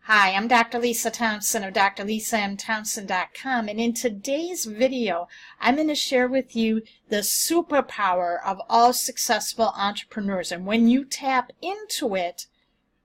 Hi, I'm Dr. Lisa Thompson of drlisamthompson.com, and in today's video, I'm going to share with you the superpower of all successful entrepreneurs. And when you tap into it,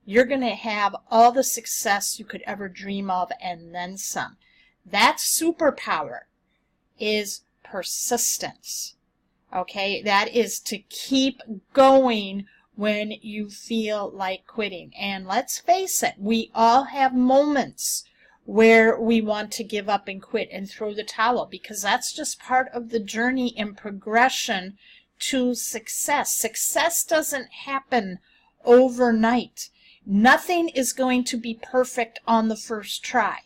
you're going to have all the success you could ever dream of and then some. That superpower is persistence. Okay, that is to keep going when you feel like quitting. And let's face it, we all have moments where we want to give up and quit and throw the towel, because that's just part of the journey and progression to success. Success doesn't happen overnight. Nothing is going to be perfect on the first try.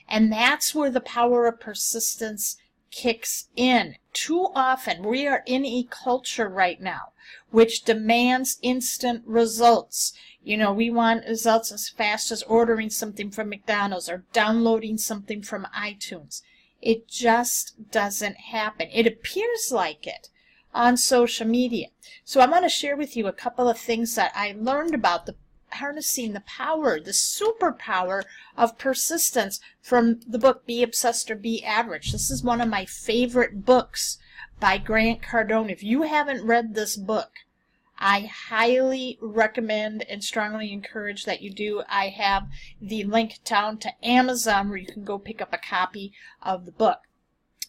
And that's where the power of persistence kicks in. Too often, we are in a culture right now which demands instant results. You know, we want results as fast as ordering something from McDonald's or downloading something from iTunes. It just doesn't happen. It appears like it on social media. So I want to share with you a couple of things that I learned about harnessing the power, the superpower of persistence from the book Be Obsessed or Be Average. This is one of my favorite books by Grant Cardone. If you haven't read this book, I highly recommend and strongly encourage that you do. I have the link down to Amazon where you can go pick up a copy of the book.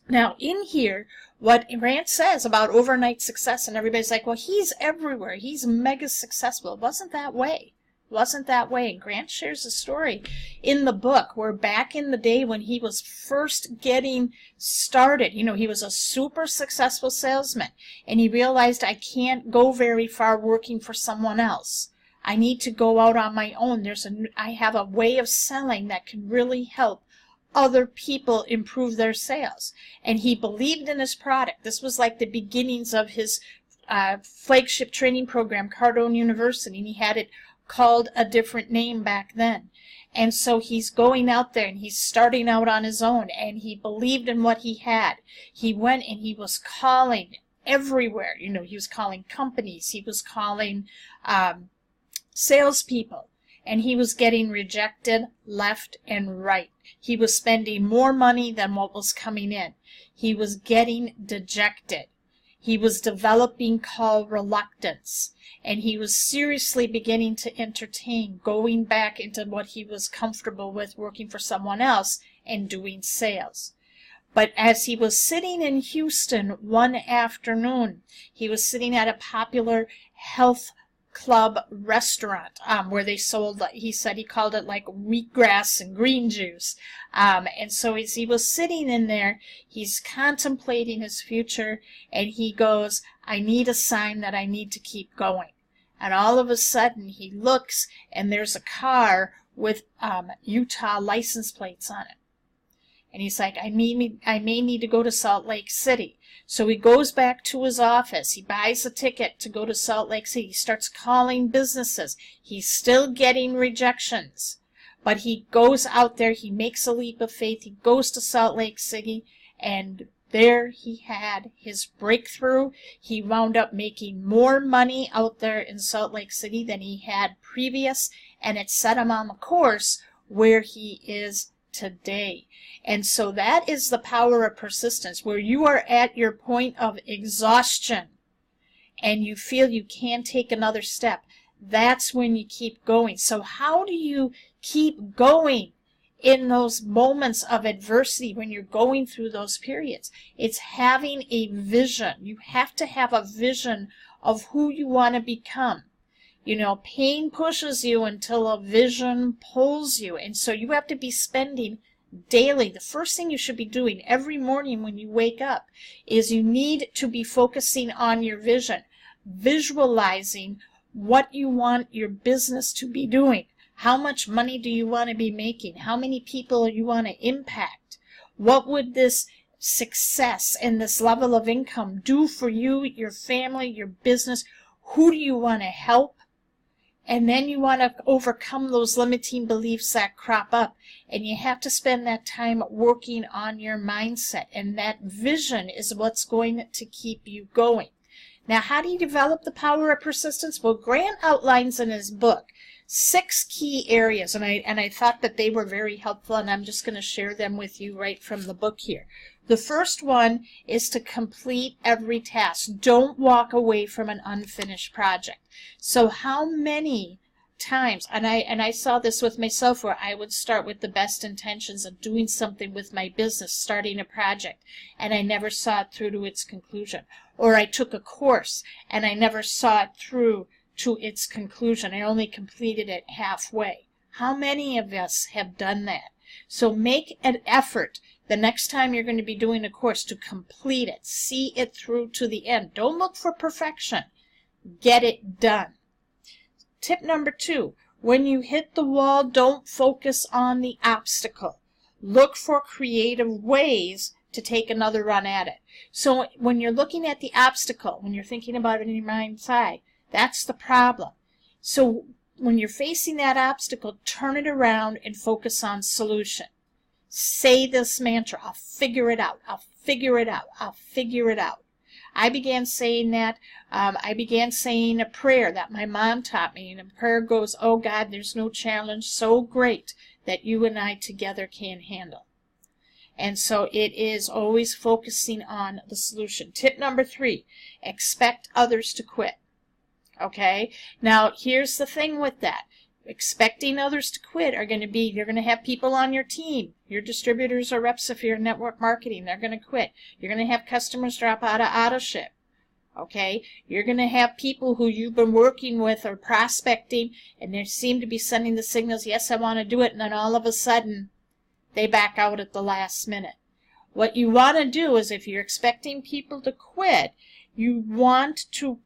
Now, in here, what Grant says about overnight success, and everybody's like, well, he's everywhere. He's mega successful. It wasn't that way. Wasn't that way. And Grant shares a story in the book where back in the day when he was first getting started, you know, he was a super successful salesman, and he realized, I can't go very far working for someone else. I need to go out on my own. I have a way of selling that can really help other people improve their sales. And he believed in his product. This was like the beginnings of his flagship training program, Cardone University, and he had it called a different name back then. And so he's going out there and he's starting out on his own, and he believed in what he had. He went and he was calling everywhere. You know, he was calling companies, he was calling salespeople, and he was getting rejected left and right. He was spending more money than what was coming in. He was getting dejected. He was developing call reluctance, and he was seriously beginning to entertain going back into what he was comfortable with, working for someone else and doing sales. But as he was sitting in Houston one afternoon, he was sitting at a popular health club restaurant where they sold, he said he called it like wheatgrass and green juice. And so as he was sitting in there, he's contemplating his future, and he goes, I need a sign that I need to keep going. And all of a sudden he looks, and there's a car with Utah license plates on it. And he's like, I may need to go to Salt Lake City. So he goes back to his office. He buys a ticket to go to Salt Lake City. He starts calling businesses. He's still getting rejections. But he goes out there. He makes a leap of faith. He goes to Salt Lake City, and there he had his breakthrough. He wound up making more money out there in Salt Lake City than he had previous, and it set him on the course where he is today. And so that is the power of persistence, where you are at your point of exhaustion and you feel you can't take another step. That's when you keep going. So how do you keep going in those moments of adversity when you're going through those periods? It's having a vision. You have to have a vision of who you want to become. You know, pain pushes you until a vision pulls you. And so you have to be spending daily. The first thing you should be doing every morning when you wake up is you need to be focusing on your vision, visualizing what you want your business to be doing. How much money do you want to be making? How many people you want to impact? What would this success and this level of income do for you, your family, your business? Who do you want to help? And then you want to overcome those limiting beliefs that crop up. And you have to spend that time working on your mindset. And that vision is what's going to keep you going. Now, how do you develop the power of persistence? Well, Grant outlines in his book 6 key areas, and I thought that they were very helpful, and I'm just going to share them with you right from the book here. The first one is to complete every task. Don't walk away from an unfinished project. So how many times, and I saw this with myself, where I would start with the best intentions of doing something with my business, starting a project, and I never saw it through to its conclusion. Or I took a course and I never saw it through to its conclusion. I only completed it halfway. How many of us have done that? So make an effort the next time you're going to be doing a course to complete it. See it through to the end. Don't look for perfection. Get it done. Tip number 2, when you hit the wall, don't focus on the obstacle. Look for creative ways to take another run at it. So when you're looking at the obstacle, when you're thinking about it in your mind's eye, that's the problem. So when you're facing that obstacle, turn it around and focus on solution. Say this mantra, I'll figure it out, I'll figure it out, I'll figure it out. I began saying that. I began saying a prayer that my mom taught me, and the prayer goes, oh God, there's no challenge so great that you and I together can handle. And so it is always focusing on the solution. Tip number 3, expect others to quit. Okay? Now, here's the thing with that. Expecting others to quit are going to be, you're going to have people on your team, your distributors or reps if you're in network marketing, they're going to quit. You're going to have customers drop out of auto ship. Okay? You're going to have people who you've been working with or prospecting, and they seem to be sending the signals, yes, I want to do it, and then all of a sudden, they back out at the last minute. What you want to do is, if you're expecting people to quit, you want to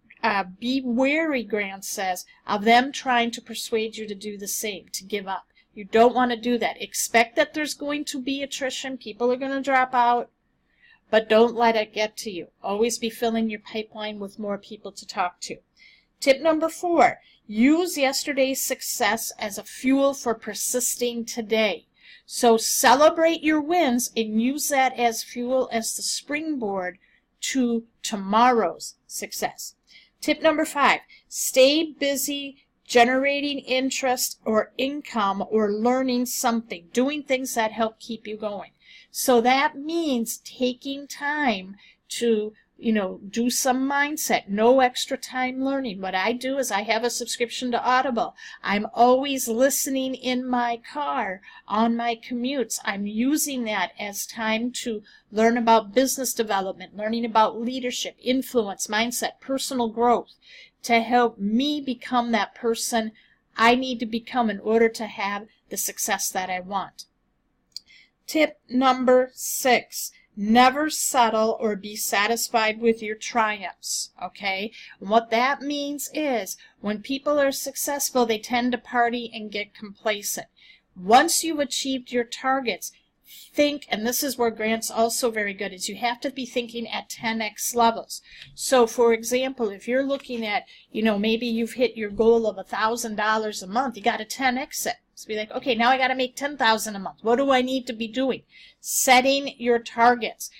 be wary, Grant says, of them trying to persuade you to do the same, to give up. You don't want to do that. Expect that there's going to be attrition. People are going to drop out, but don't let it get to you. Always be filling your pipeline with more people to talk to. Tip number 4, use yesterday's success as a fuel for persisting today. So celebrate your wins and use that as fuel, as the springboard to tomorrow's success. Tip number 5, stay busy generating interest or income or learning something, doing things that help keep you going. So that means taking time to, do some mindset, no extra time learning. What I do is I have a subscription to Audible. I'm always listening in my car on my commutes. I'm using that as time to learn about business development, learning about leadership, influence, mindset, personal growth, to help me become that person I need to become in order to have the success that I want. Tip number 6. Never settle or be satisfied with your triumphs, okay? And what that means is, when people are successful, they tend to party and get complacent. Once you've achieved your targets, think, and this is where Grant's also very good, is you have to be thinking at 10x levels. So, for example, if you're looking at, maybe you've hit your goal of $1,000 a month, you got to 10x it. So be like, okay, now I got to make $10,000 a month. What do I need to be doing? Setting your targets.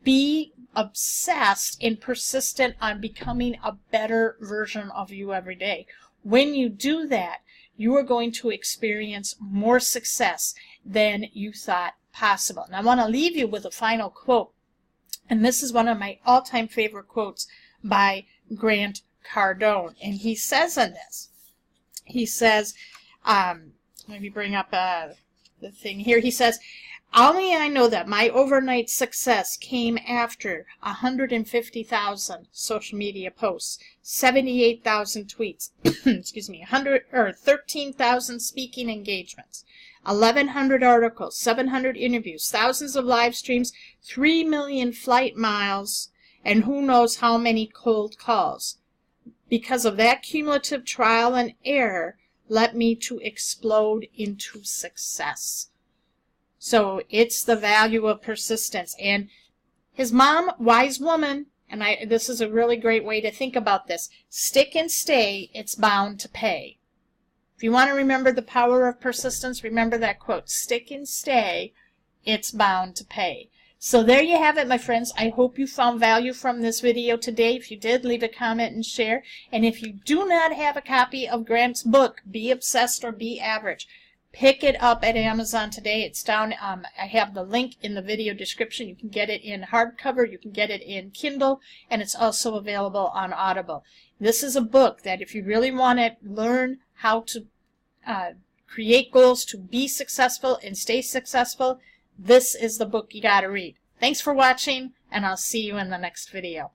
Be obsessed and persistent on becoming a better version of you every day. When you do that, you are going to experience more success than you thought possible. And I want to leave you with a final quote. And this is one of my all-time favorite quotes by Grant Cardone. And he says in this, he says, let me bring up the thing here. He says, only I know that my overnight success came after 150,000 social media posts, 78,000 tweets, excuse me, 13,000 speaking engagements, 1,100 articles, 700 interviews, thousands of live streams, 3 million flight miles, and who knows how many cold calls. Because of that cumulative trial and error, led me to explode into success. So it's the value of persistence. And his mom, wise woman, and this is a really great way to think about this, stick and stay, it's bound to pay. If you want to remember the power of persistence, remember that quote, stick and stay, it's bound to pay. So there you have it, my friends. I hope you found value from this video today. If you did, leave a comment and share. And if you do not have a copy of Grant's book, Be Obsessed or Be Average, pick it up at Amazon today. It's down. I have the link in the video description. You can get it in hardcover. You can get it in Kindle. And it's also available on Audible. This is a book that if you really want to learn how to create goals to be successful and stay successful, this is the book you got to read. Thanks for watching, and I'll see you in the next video.